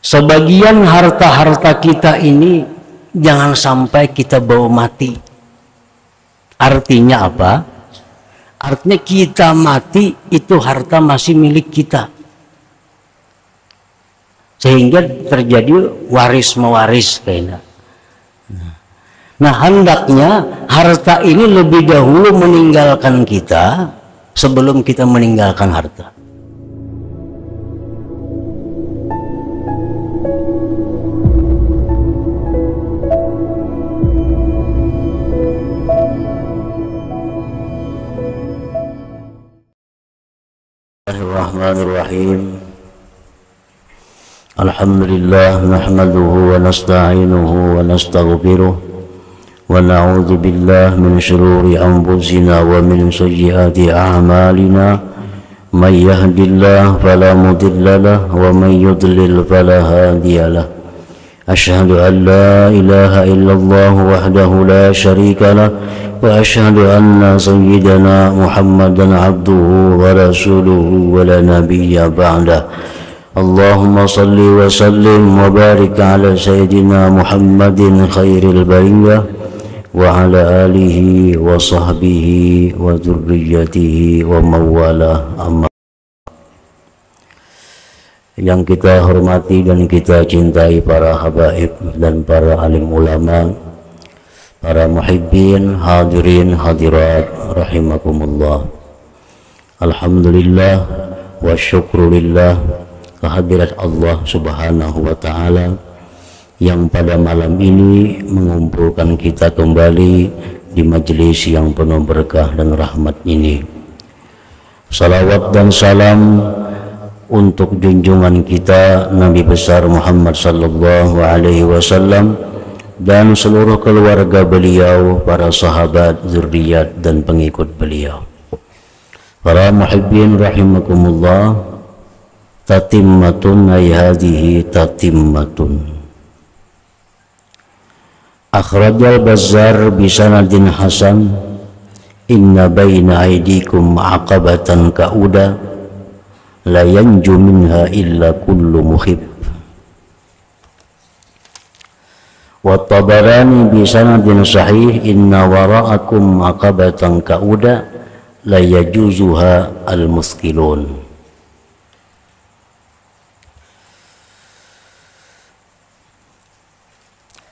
Sebagian harta-harta kita ini jangan sampai kita bawa mati. Artinya apa? Artinya kita mati itu harta masih milik kita. Sehingga terjadi waris mewaris kayaknya. Nah, hendaknya harta ini lebih dahulu meninggalkan kita sebelum kita meninggalkan harta. Bismillahirrahmanirrahim. Alhamdulillah nahmaduhu wa nasta'inuhu wa nastaghfiruh wa na'udzu billahi min shururi anfusina wa min sayyiati a'malina. May yahdihillahu fala mudilla lahu wa may yudlil fala hadiya lahu. Asyhadu an la ilaha illallah wahdahu la syarika lahu wa asyhadu anna sayyidana Muhammadan abduhu wa rasuluhu wa la nabiyya ba'dah. Allahumma salli wa sallim wa barik ala sayyidina Muhammadin khairil bariyah wa ala alihi wa sahbihi wa dzurriyyatihi wa mawalah. Amma. Yang kita hormati dan kita cintai para habaib dan para alim ulama, para muhibbin, hadirin, hadirat, rahimakumullah. Alhamdulillah wa syukrulillah kehadirat Allah subhanahu wa ta'ala yang pada malam ini mengumpulkan kita kembali di majelis yang penuh berkah dan rahmat ini. Salawat dan salam untuk junjungan kita Nabi besar Muhammad sallallahu alaihi wasallam dan seluruh keluarga beliau, para sahabat, zuriat dan pengikut beliau. Para muhibbin rahimakumullah, tatimmatun ay hadhihi tatimmatun. Akhrajal Bazzar bisanadin hasan, inna baina aydikum aqabatan ka'uda la yanju minha illa kullu muhib. Wa Tabarani bi sanadin sahih, inna wara'akum aqabatan ka'uda la yajuzuha al-muskilun.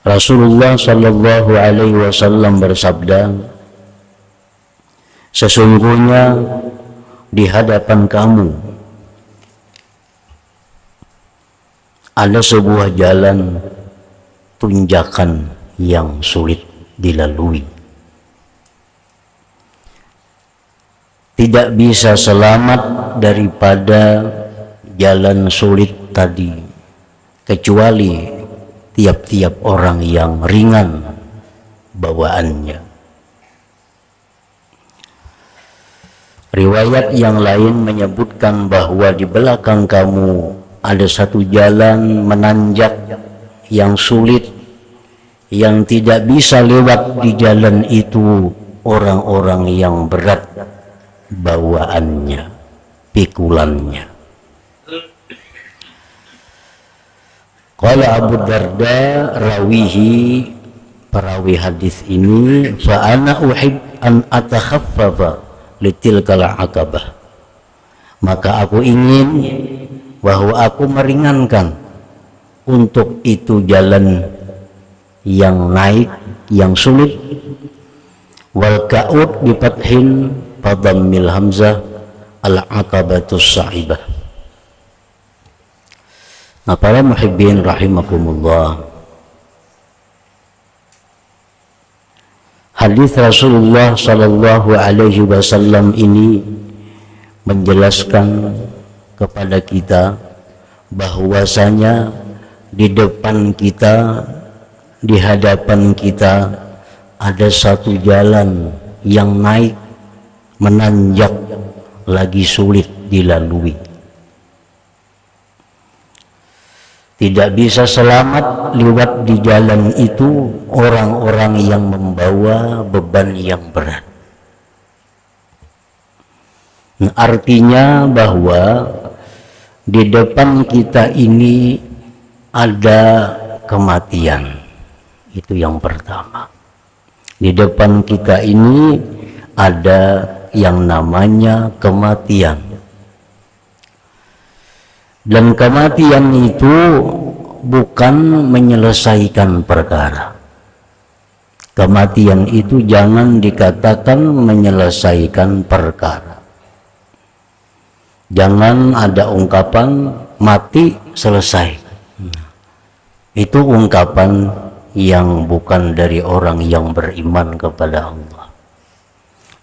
Rasulullah sallallahu alaihi wasallam bersabda, sesungguhnya di hadapan kamu ada sebuah jalan tunjakan yang sulit dilalui. Tidak bisa selamat daripada jalan sulit tadi kecuali tiap-tiap orang yang ringan bawaannya. Riwayat yang lain menyebutkan bahwa di belakang kamu ada satu jalan menanjak yang sulit, yang tidak bisa lewat di jalan itu orang-orang yang berat bawaannya, pikulannya. Qala Abu Darda rawihi, perawi hadis ini, fa ana uhib an atakhaffafa litilkal aqabah, maka aku ingin bahwa aku meringankan untuk itu jalan yang naik, yang sulit. Wal ka'ud bi fathin fadammil hamzah al aqabatus sa'ibah. Nah, para muhibbin rahimakumullah, hadis Rasulullah sallallahu alaihi wasallam ini menjelaskan kepada kita bahwasanya di depan kita, di hadapan kita ada satu jalan yang naik, menanjak, lagi sulit dilalui. Tidak bisa selamat lewat di jalan itu orang-orang yang membawa beban yang berat. Artinya bahwa di depan kita ini ada kematian. Itu yang pertama. Di depan kita ini ada yang namanya kematian. Dan kematian itu bukan menyelesaikan perkara. Kematian itu jangan dikatakan menyelesaikan perkara. Jangan ada ungkapan mati selesai. Itu ungkapan yang bukan dari orang yang beriman kepada Allah.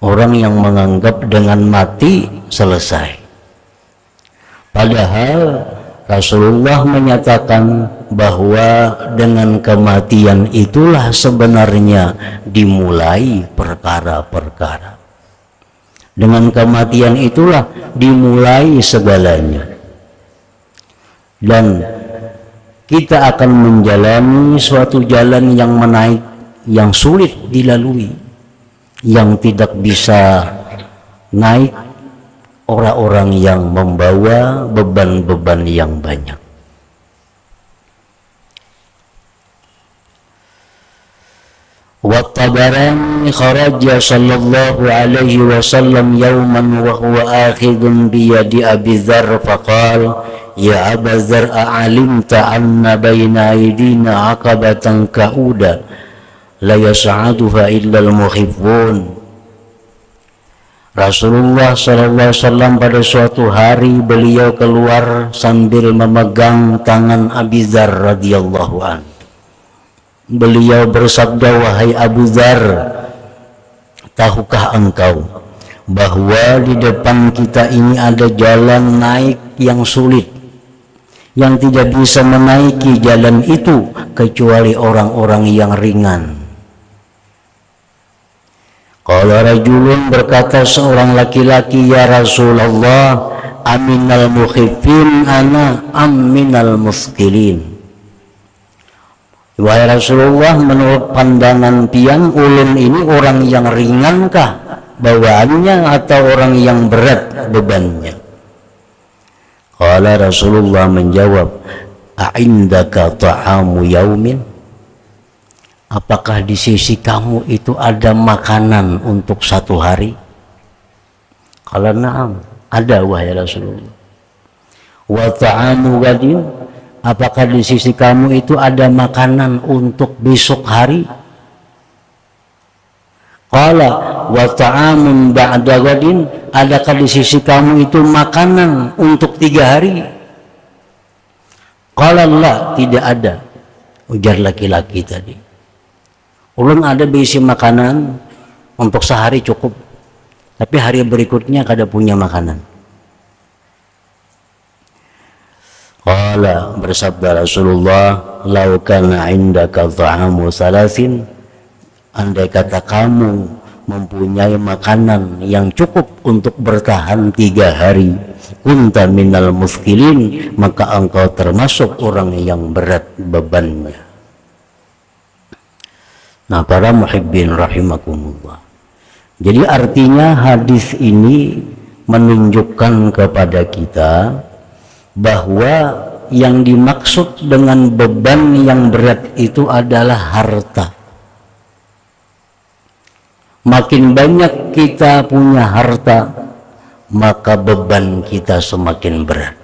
Orang yang menganggap dengan mati selesai. Padahal Rasulullah menyatakan bahwa dengan kematian itulah sebenarnya dimulai perkara-perkara. Dengan kematian itulah dimulai segalanya. Dan kita akan menjalani suatu jalan yang menaik, yang sulit dilalui, yang tidak bisa naik orang-orang yang membawa beban-beban yang banyak. Wa tabarani kharaja sallallahu alaihi wasallam yawman wa huwa akhidun bi yadi Abi Dzar faqala ya Aba Dzar a'alimta anna baina aydina aqabatan ka'uda la yas'aduha illa al-muhibbun. Rasulullah SAW pada suatu hari beliau keluar sambil memegang tangan Abi Dzar radhiyallahu an. Beliau bersabda, wahai Abu Dzar, tahukah engkau bahwa di depan kita ini ada jalan naik yang sulit, yang tidak bisa menaiki jalan itu kecuali orang-orang yang ringan. Qala rajulun, berkata seorang laki-laki, ya Rasulullah, aminal mukhifin ana aminal muskilin. Wahai Rasulullah, menurut pandangan pian, ulun ini orang yang ringankah bawaannya atau orang yang berat bebannya? Qala Rasulullah menjawab, a'indaka ta'amu yaumin? Apakah di sisi kamu itu ada makanan untuk satu hari? Qala na'am, ada wahai Rasulullah. Wa ta'amu gadin? Apakah di sisi kamu itu ada makanan untuk besok hari? Qala wa ta'amun ba'da gadin? Adakah di sisi kamu itu makanan untuk 3 hari? Qala la, tidak ada, ujar laki-laki tadi. Ulun ada berisi makanan untuk sehari cukup, tapi hari berikutnya kada punya makanan. Qala, bersabda Rasulullah, lau kana indaka ta'amu salasin, andai kata kamu mempunyai makanan yang cukup untuk bertahan 3 hari, kunta minal muskilin, maka engkau termasuk orang yang berat bebannya. Nah, para muhibbin rahimakumullah, jadi artinya hadis ini menunjukkan kepada kita bahwa yang dimaksud dengan beban yang berat itu adalah harta. Makin banyak kita punya harta, maka beban kita semakin berat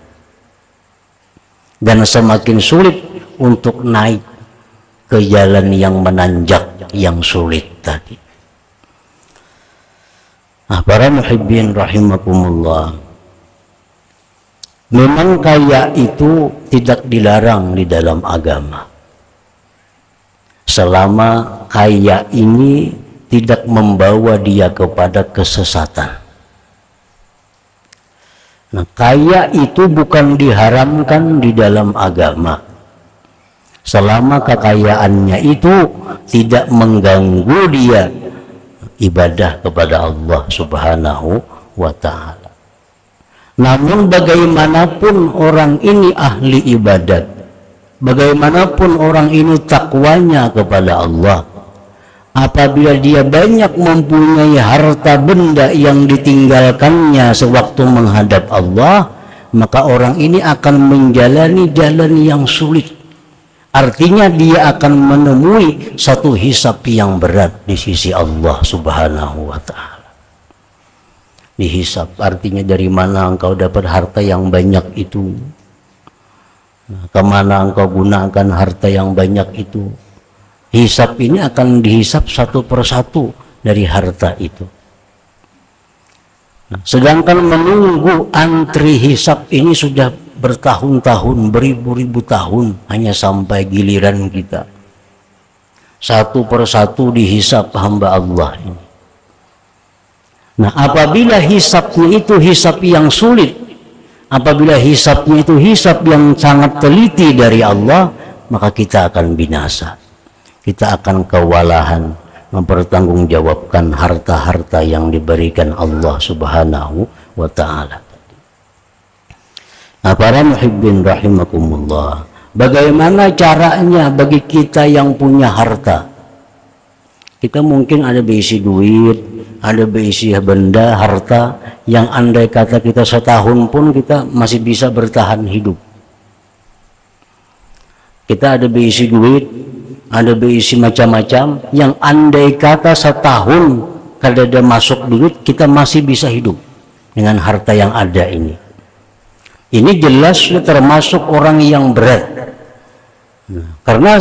dan semakin sulit untuk naik ke jalan yang menanjak yang sulit tadi. Nah, para muhibbin rahimakumullah, memang kaya itu tidak dilarang di dalam agama, selama kaya ini tidak membawa dia kepada kesesatan. Nah, kaya itu bukan diharamkan di dalam agama, selama kekayaannya itu tidak mengganggu dia ibadah kepada Allah Subhanahu wa ta'ala. Namun bagaimanapun orang ini ahli ibadat, bagaimanapun orang ini takwanya kepada Allah, apabila dia banyak mempunyai harta benda yang ditinggalkannya sewaktu menghadap Allah, maka orang ini akan menjalani jalan yang sulit, Artinya dia akan menemui satu hisab yang berat di sisi Allah Subhanahu wa ta'ala. Dihisab artinya dari mana engkau dapat harta yang banyak itu, kemana engkau gunakan harta yang banyak itu. Hisab ini akan dihisab satu persatu dari harta itu. Sedangkan menunggu antri hisab ini sudah bertahun-tahun, beribu-ribu tahun, hanya sampai giliran kita. Satu persatu dihisab hamba Allah ini. Nah, apabila hisabnya itu hisab yang sulit, apabila hisabnya itu hisab yang sangat teliti dari Allah, maka kita akan binasa. Kita akan kewalahan mempertanggungjawabkan harta-harta yang diberikan Allah Subhanahu wa ta'ala. Nah, para muhibbin rahimakumullah, bagaimana caranya bagi kita yang punya harta? Kita mungkin ada berisi duit, ada berisi benda, harta yang andai kata kita setahun pun kita masih bisa bertahan hidup. Kita ada berisi duit, ada berisi macam-macam yang andai kata setahun kalau ada masuk duit kita masih bisa hidup dengan harta yang ada ini. Ini jelas termasuk orang yang berat. Karena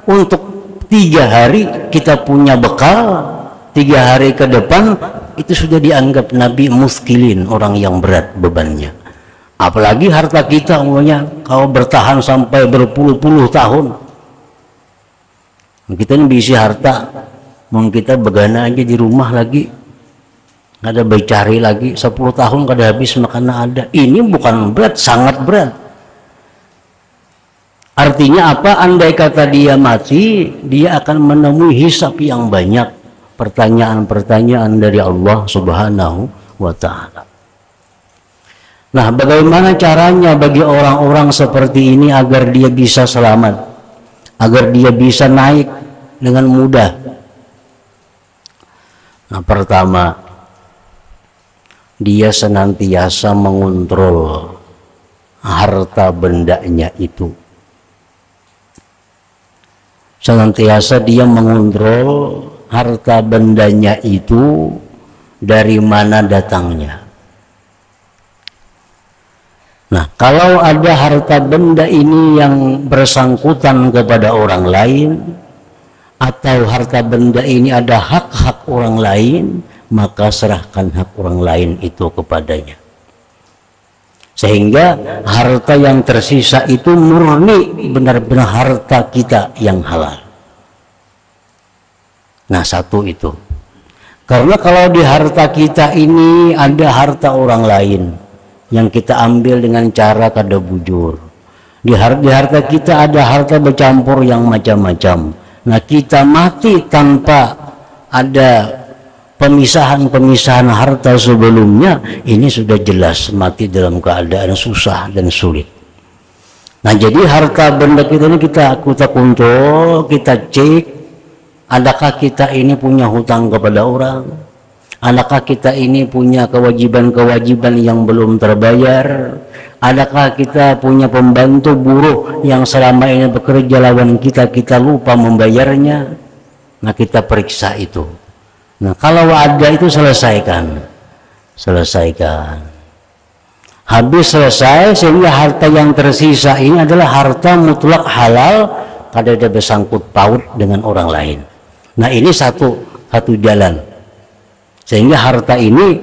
untuk 3 hari kita punya bekal, 3 hari ke depan itu sudah dianggap Nabi muskilin, orang yang berat bebannya. Apalagi harta kita umumnya kalau bertahan sampai berpuluh-puluh tahun. Kita ini berisi harta, mau kita begana aja di rumah lagi, ada bercari lagi 10 tahun kada habis makanan ada. Ini bukan berat, sangat berat. Artinya apa? Andai kata dia mati, dia akan menemui hisab yang banyak, pertanyaan-pertanyaan dari Allah Subhanahu wa ta'ala. Nah, bagaimana caranya bagi orang-orang seperti ini agar dia bisa selamat, agar dia bisa naik dengan mudah? Nah, pertama, dia senantiasa mengontrol harta bendanya itu. Senantiasa dia mengontrol harta bendanya itu dari mana datangnya. Nah, kalau ada harta benda ini yang bersangkutan kepada orang lain, atau harta benda ini ada hak-hak orang lain, maka serahkan hak orang lain itu kepadanya. Sehingga harta yang tersisa itu murni benar-benar harta kita yang halal. Nah, satu itu. Karena kalau di harta kita ini ada harta orang lain yang kita ambil dengan cara kada bujur. Di harta kita ada harta bercampur yang macam-macam. Nah, kita mati tanpa ada pemisahan-pemisahan harta sebelumnya, ini sudah jelas mati dalam keadaan susah dan sulit. Nah, jadi harta benda kita ini kita kontrol, kita cek, adakah kita ini punya hutang kepada orang, adakah kita ini punya kewajiban-kewajiban yang belum terbayar, adakah kita punya pembantu buruh yang selama ini bekerja lawan kita, kita lupa membayarnya. Nah, kita periksa itu. Nah, kalau ada itu selesaikan. Habis selesai, sehingga harta yang tersisa ini adalah harta mutlak halal, kada ada bersangkut paut dengan orang lain. Nah, ini satu jalan. Sehingga harta ini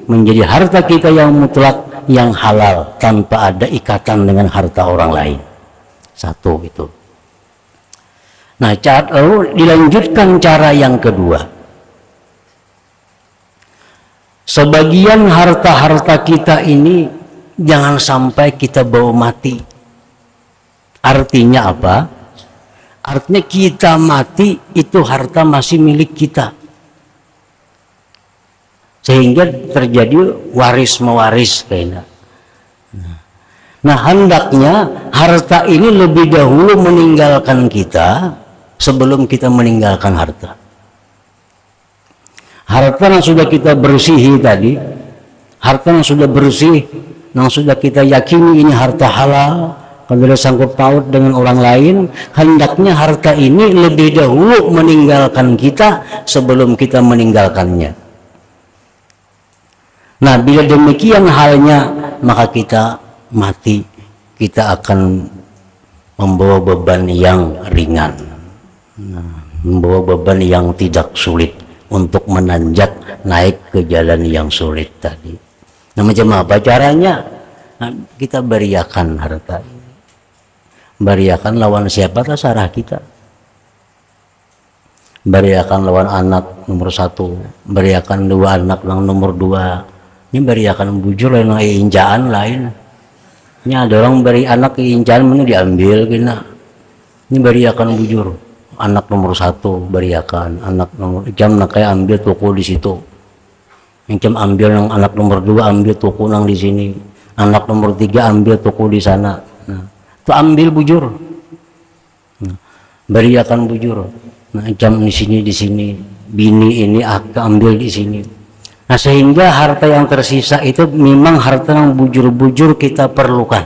menjadi harta kita yang mutlak, yang halal, tanpa ada ikatan dengan harta orang lain. Satu itu. Nah, lalu dilanjutkan cara yang kedua. Sebagian harta-harta kita ini jangan sampai kita bawa mati. Artinya apa? Artinya kita mati itu harta masih milik kita. Sehingga terjadi waris mewaris kayaknya. Nah, hendaknya harta ini lebih dahulu meninggalkan kita sebelum kita meninggalkan harta. Harta yang sudah kita bersihi tadi, harta yang sudah bersih, yang sudah kita yakini ini harta halal, kalau ada sangkut paut dengan orang lain, hendaknya harta ini lebih dahulu meninggalkan kita sebelum kita meninggalkannya. Nah, bila demikian halnya, maka kita mati, kita akan membawa beban yang ringan, membawa beban yang tidak sulit untuk menanjak naik ke jalan yang sulit tadi. Nah, macam apa caranya? Nah, kita beriakan harta ini. Beriakan lawan siapa? Terserah kita. Beriakan lawan anak nomor 1, beriakan 2 anak yang nomor 2. Ini beriakan bujur lain injaan lain. Ini ada orang beri anak ke injaan mana diambil kena. Ini beriakan bujur. Anak nomor 1 beriakan, anak nomor jam nak kayak ambil toko di situ. Yang ambil yang anak nomor 2 ambil toko nang di sini. Anak nomor 3 ambil toko di sana. Nah, itu ambil bujur. Nah, beriakan bujur. Nah, jam di sini, bini ini ambil di sini. Nah, sehingga harta yang tersisa itu memang harta yang bujur-bujur kita perlukan.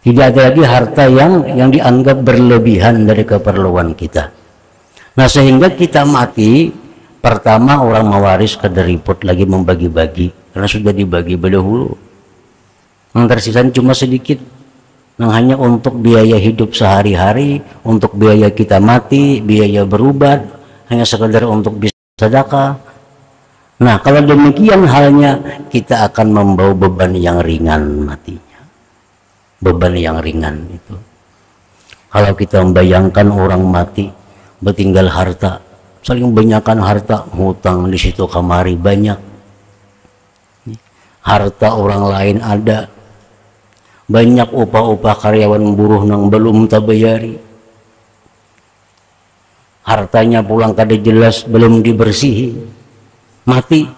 Tidak ada lagi harta yang dianggap berlebihan dari keperluan kita. Nah, sehingga kita mati, pertama orang mewaris kada ribut lagi membagi-bagi karena sudah dibagi dahulu. Yang tersisa cuma sedikit, yang hanya untuk biaya hidup sehari-hari, untuk biaya kita mati, biaya berobat, hanya sekedar untuk bisa sedekah. Nah, kalau demikian halnya, kita akan membawa beban yang ringan matinya. Beban yang ringan itu. Kalau kita membayangkan orang mati, bertinggal harta, saling banyakkan harta, hutang di situ kamari banyak. Harta orang lain ada. Banyak upah-upah karyawan buruh nang belum tabayari. Hartanya pulang kada jelas, belum dibersihi, mati.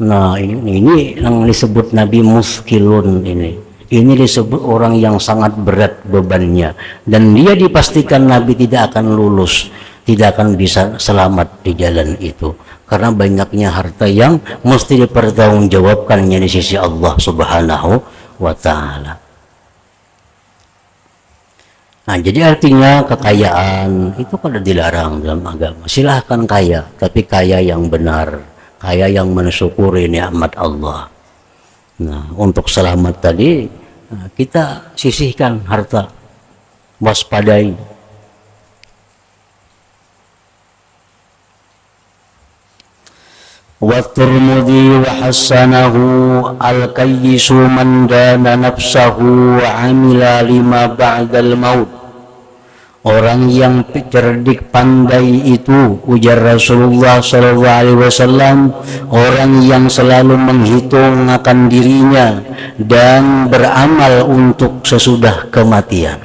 Nah, ini yang disebut Nabi muskilun ini. Ini disebut orang yang sangat berat bebannya, dan dia dipastikan Nabi tidak akan lulus, tidak akan bisa selamat di jalan itu karena banyaknya harta yang mesti dipertanggungjawabkannya di sisi Allah Subhanahu wa ta'ala. Nah, jadi artinya kekayaan itu kada dilarang dalam agama. Silahkan kaya, tapi kaya yang benar, kaya yang mensyukuri nikmat Allah. Nah, untuk selamat tadi kita sisihkan harta, waspadai. Wat-Tirmidzi wa hasanahu al-kayyisu man dana nafsahu wa amila lima ba'dal maut. Orang yang cerdik pandai itu, ujar Rasulullah SAW, orang yang selalu menghitung akan dirinya dan beramal untuk sesudah kematian.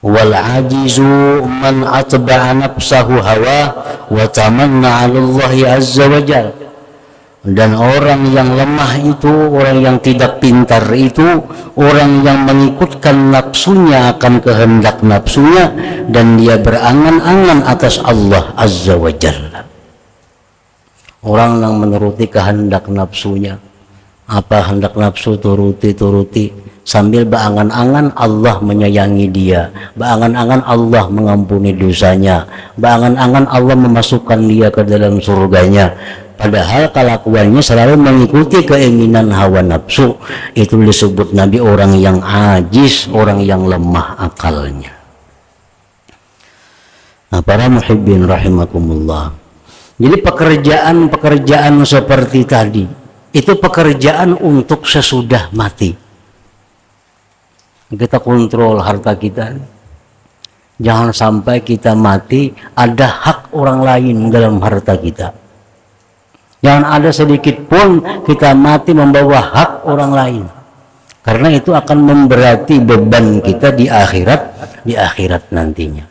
Wal ajizu man atba'a nafsahu hawa wa tamanna 'ala Allah azza wa jalla. Dan orang yang lemah itu, orang yang tidak pintar itu, orang yang mengikutkan nafsunya akan kehendak nafsunya, dan dia berangan-angan atas Allah azza wa jalla. Orang yang menuruti kehendak nafsunya, apa hendak nafsu turuti sambil berangan-angan Allah menyayangi dia, berangan-angan Allah mengampuni dosanya, berangan-angan Allah memasukkan dia ke dalam surganya. Padahal kelakuannya selalu mengikuti keinginan hawa nafsu. Itu disebut Nabi orang yang ajis, orang yang lemah akalnya. Nah, para muhibbin rahimakumullah. Jadi pekerjaan-pekerjaan seperti tadi itu pekerjaan untuk sesudah mati. Kita kontrol harta kita. Jangan sampai kita mati ada hak orang lain dalam harta kita. Jangan ada sedikit pun kita mati membawa hak orang lain. Karena itu akan memberati beban kita di akhirat nantinya.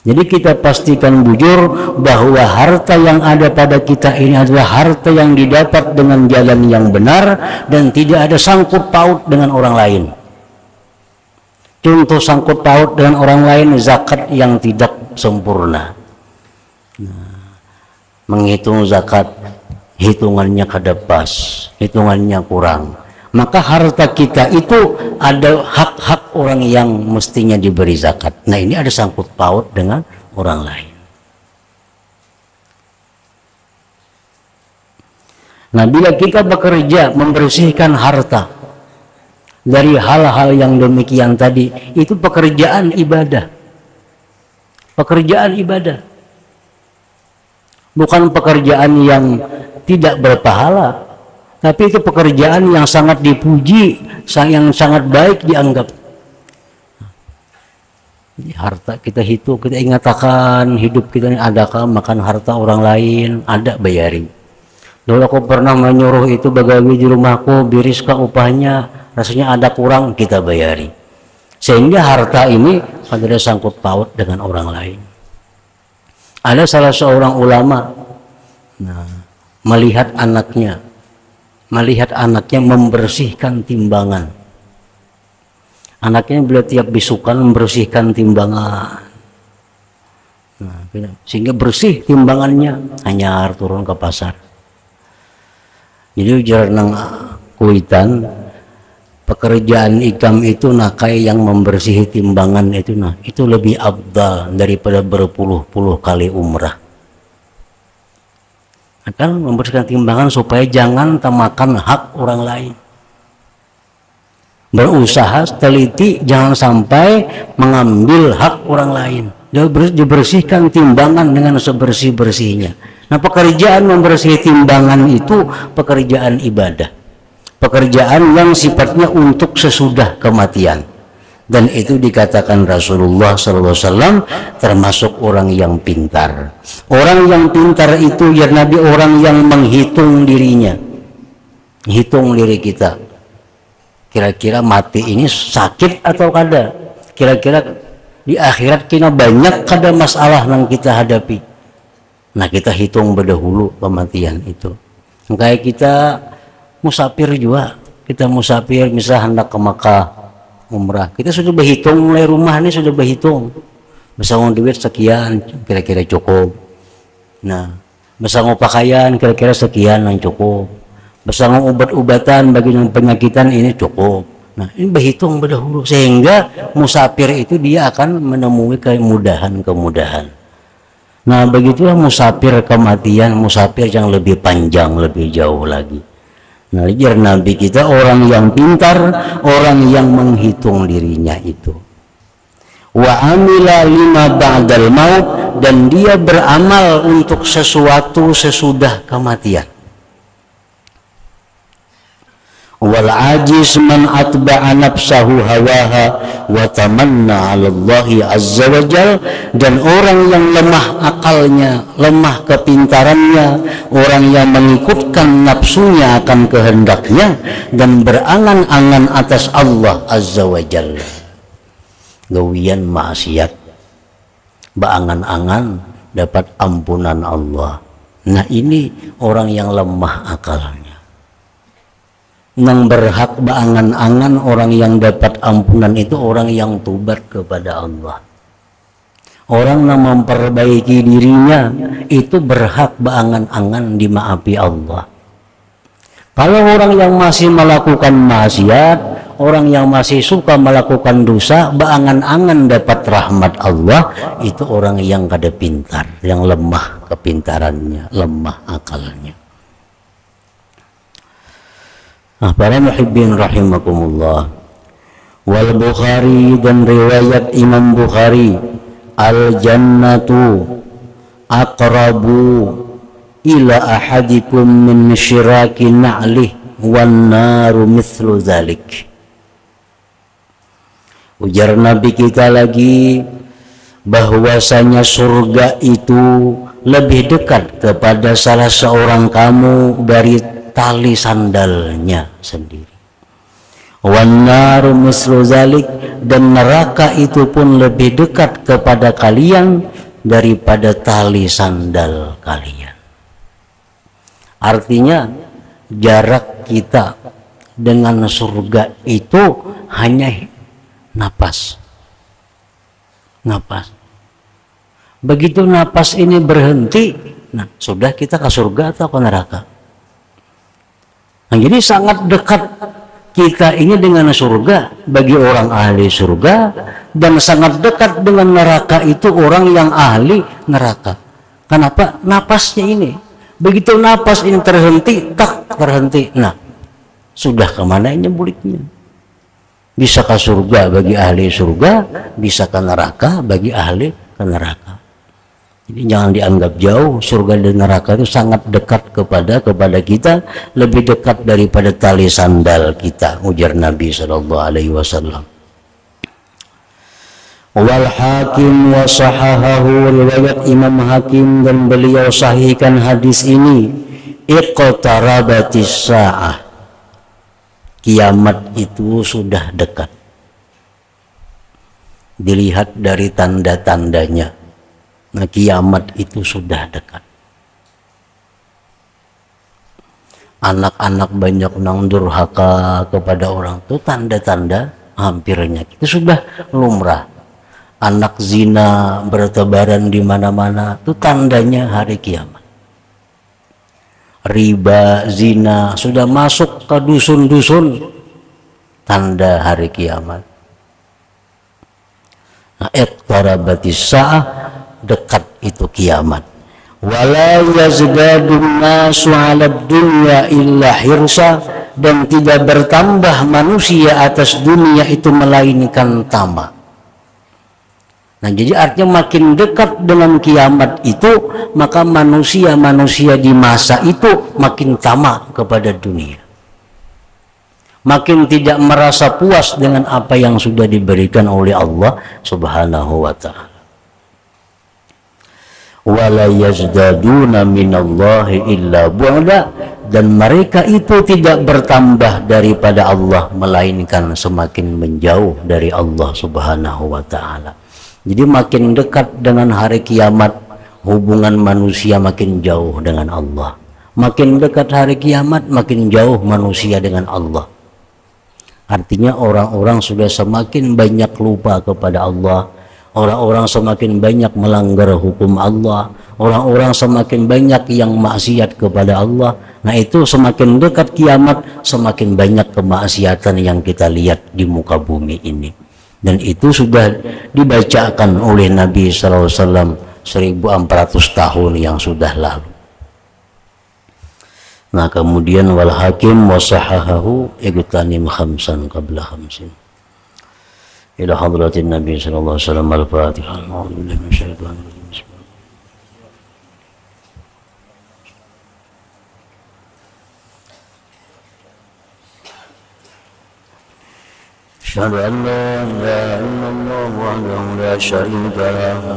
Jadi kita pastikan bujur bahwa harta yang ada pada kita ini adalah harta yang didapat dengan jalan yang benar dan tidak ada sangkut paut dengan orang lain. Contoh sangkut paut dengan orang lain, zakat yang tidak sempurna. Nah, menghitung zakat hitungannya kada pas, hitungannya kurang, maka harta kita itu ada hak-hak orang yang mestinya diberi zakat. Nah, ini ada sangkut paut dengan orang lain. Nah, bila kita bekerja membersihkan harta dari hal-hal yang demikian tadi, itu pekerjaan ibadah. Pekerjaan ibadah. Bukan pekerjaan yang tidak berpahala, tapi itu pekerjaan yang sangat dipuji, yang sangat baik dianggap. Jadi harta kita hitung, kita ingatakan hidup kita ini adakah makan harta orang lain, ada bayari. Dulu aku pernah menyuruh itu bagawi di rumahku, biriska upahnya, rasanya ada kurang, kita bayari. Sehingga harta ini ada sangkut paut dengan orang lain. Ada salah seorang ulama, melihat anaknya membersihkan timbangan. Anaknya bila tiap bisukan membersihkan timbangan. Sehingga bersih timbangannya, hanya turun ke pasar. Jadi jarang kuitan pekerjaan ikam itu kayak yang membersihi timbangan itu itu lebih abdal daripada berpuluh-puluh kali umrah. Akan membersihkan timbangan supaya jangan temakan hak orang lain. Berusaha teliti jangan sampai mengambil hak orang lain. Dibersihkan timbangan dengan sebersih-bersihnya. Nah, pekerjaan membersih timbangan itu pekerjaan ibadah, pekerjaan yang sifatnya untuk sesudah kematian, dan itu dikatakan Rasulullah SAW termasuk orang yang pintar. Orang yang pintar itu ya Nabi, orang yang menghitung dirinya, hitung diri kita, kira-kira mati ini sakit atau kada, kira-kira di akhirat kita banyak kada masalah yang kita hadapi. Nah, kita hitung berdahulu kematian itu. Kayak kita musafir juga, kita musafir misal hendak ke Makkah umrah, kita sudah berhitung mulai rumah ini sudah berhitung. Besar duit sekian kira-kira cukup. Nah, besar pakaian kira-kira sekian yang cukup. Besar obat-obatan bagi penyakitan ini cukup. Nah, ini berhitung berdahulu sehingga musafir itu dia akan menemui kemudahan-kemudahan. Nah, begitulah musafir kematian, musafir yang lebih panjang, lebih jauh lagi. Nah, jadi Nabi kita orang yang pintar, orang yang menghitung dirinya itu. Wa amila lima ba'dal maut, dan dia beramal untuk sesuatu sesudah kematian. Wal ajiz man atba'a nafsahu hawaha wa tamanna 'ala Allahi azza wa jal, dan orang yang lemah akalnya, lemah kepintarannya, orang yang mengikutkan nafsunya akan kehendaknya dan berangan-angan atas Allah azza wa jalla. Gawian maksiat, beangan-angan dapat ampunan Allah. Nah, ini orang yang lemah akalnya. Yang berhak beangan-angan orang yang dapat ampunan itu orang yang tobat kepada Allah. Orang yang memperbaiki dirinya itu berhak beangan-angan dimaafi Allah. Kalau orang yang masih melakukan maksiat, orang yang masih suka melakukan dosa, beangan-angan dapat rahmat Allah, itu orang yang kada pintar, yang lemah kepintarannya, lemah akalnya. Nah, para muhibbin rahimakumullah, wal Bukhari, dan riwayat Imam Bukhari, al jannatu aqrabu ila ahadikum min syiraki na'lih wan naru mithlu zalik. Ujar Nabi kita lagi bahwasanya surga itu lebih dekat kepada salah seorang kamu dari tali sandalnya sendiri. Wan naru mislu zalik, dan neraka itu pun lebih dekat kepada kalian daripada tali sandal kalian. Artinya jarak kita dengan surga itu hanya napas. Begitu napas ini berhenti, nah sudah kita ke surga atau ke neraka. Nah, jadi sangat dekat kita ini dengan surga bagi orang ahli surga, dan sangat dekat dengan neraka itu orang yang ahli neraka. Kenapa? Napasnya ini. Begitu napas ini terhenti, tak terhenti. Nah, sudah kemana ini buliknya? Bisa ke surga bagi ahli surga, bisa ke neraka bagi ahli neraka. Jadi jangan dianggap jauh. Surga dan neraka itu sangat dekat kepada kita, lebih dekat daripada tali sandal kita, ujar Nabi SAW. Wal Hakim wa sahahahu, riwayat Imam Hakim dan beliau sahihkan hadis ini. Iqtarabatis sa'ah, kiamat itu sudah dekat. Dilihat dari tanda-tandanya. Nah, kiamat itu sudah dekat. Anak-anak banyak nang durhaka kepada orang, itu tanda-tanda hampirnya itu sudah lumrah. Anak zina bertebaran di mana-mana, itu tandanya hari kiamat. Riba, zina sudah masuk ke dusun-dusun, tanda hari kiamat. Nah, iqtarabatis sa'ah, dekat itu kiamat. Wala yazdadun nasu 'alad dunya illa hirsa, dan tidak bertambah manusia atas dunia itu melainkan tamak. Nah, jadi artinya makin dekat dengan kiamat itu, maka manusia-manusia di masa itu makin tamak kepada dunia. Makin tidak merasa puas dengan apa yang sudah diberikan oleh Allah Subhanahu wa ta'ala. Wala yazdaduna minallahi illa bu'da, dan mereka itu tidak bertambah daripada Allah melainkan semakin menjauh dari Allah Subhanahu wa ta'ala. Jadi makin dekat dengan hari kiamat, hubungan manusia makin jauh dengan Allah. Makin dekat hari kiamat, makin jauh manusia dengan Allah. Artinya orang-orang sudah semakin banyak lupa kepada Allah, orang-orang semakin banyak melanggar hukum Allah, orang-orang semakin banyak yang maksiat kepada Allah. Nah, itu semakin dekat kiamat, semakin banyak kemaksiatan yang kita lihat di muka bumi ini. Dan itu sudah dibacakan oleh Nabi SAW 1400 tahun yang sudah lalu. Nah, kemudian wal Hakim wa sahahahu igtanim khamsan qabla khamsin. Ila hadratin Nabi sallallahu alaihi wasallam. Al-Fatihah. A'udzubillahi minasyaitonir rajim. Asyhadu an la ilaha illallah wahdahu la syarika lahu,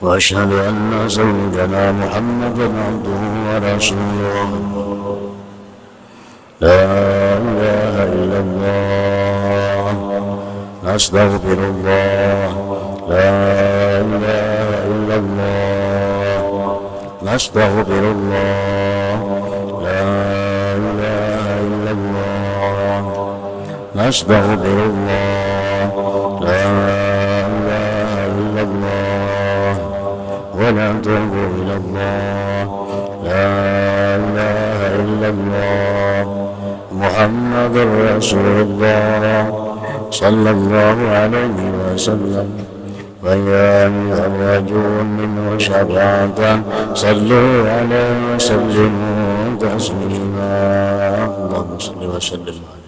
wa asyhadu anna sayyidana Muhammadan abduhu wa rasuluh. La ilaha illallah, nastaghfirullah. La ilaha illallah, nastaghfirullah. La ilaha illallah, nastaghfirullah. La ilaha illallah, wa natubu ilallah. La ilaha illallah, Muhammadur Rasulullah sallallahu alaihi wasallam. Wa ya ayyuhal minhu syafa'atan sallu alaihi wa sallimu taslima. Allahumma shalli wa sallim.